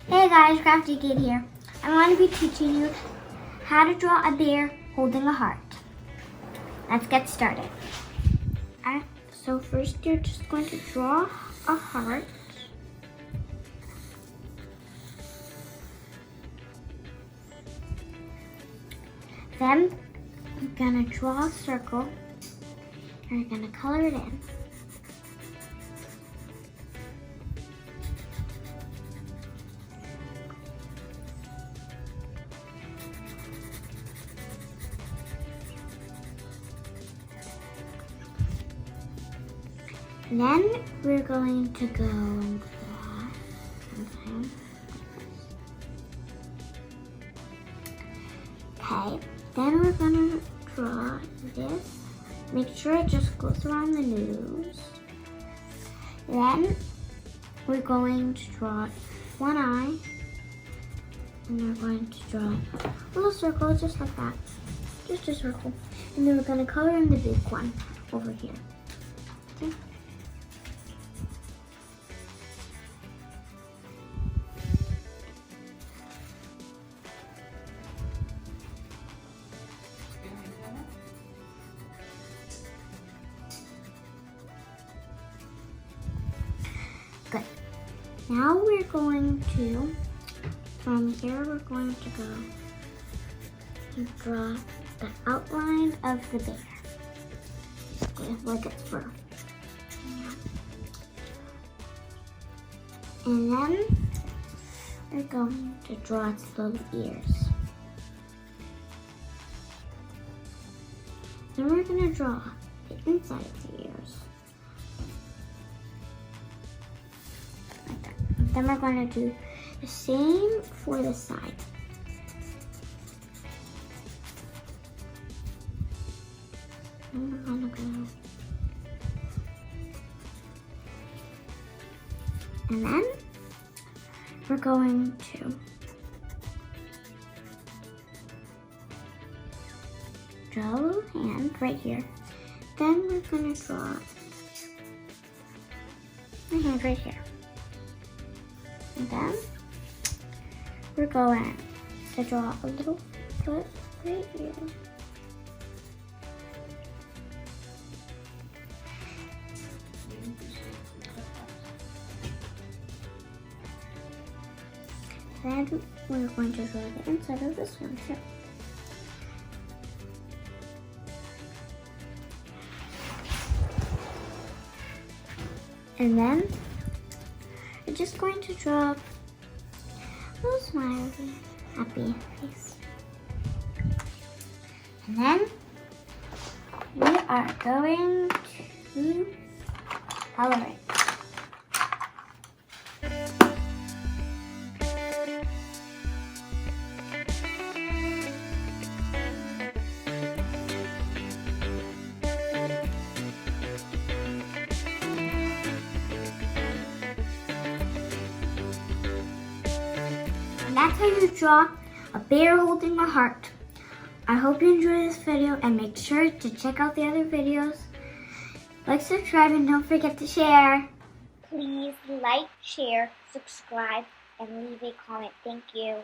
Hey guys, Crafty Kid here. I'm going to be teaching you how to draw a bear holding a heart. Let's get started. So first you're just going to draw a heart. Then you're going to draw a circle and you're going to color it in. Then we're going to go and draw something. Okay, then we're going to draw this. Make sure it just goes around the nose. Then we're going to draw one eye. And we're going to draw a little circle just like that. Just a circle. And then we're going to color in the big one over here. Okay. Good. Now we're going to, from here we're going to go and draw the outline of the bear. Like its fur. And then we're going to draw its little ears. Then we're going to draw the inside of the ears. Like that. Then we're going to do the same for the side. And we're going to go. And then we're going to draw a little hand right here. Then we're going to draw a hand right here. And then we're going to draw a little foot right here. Then we're going to draw the inside of this one too. And then we're just going to draw a little smiley, happy face. And then we are going to color it. That's how you draw a bear holding a heart. I hope you enjoyed this video and make sure to check out the other videos. Like, subscribe, and don't forget to share. Please like, share, subscribe, and leave a comment. Thank you.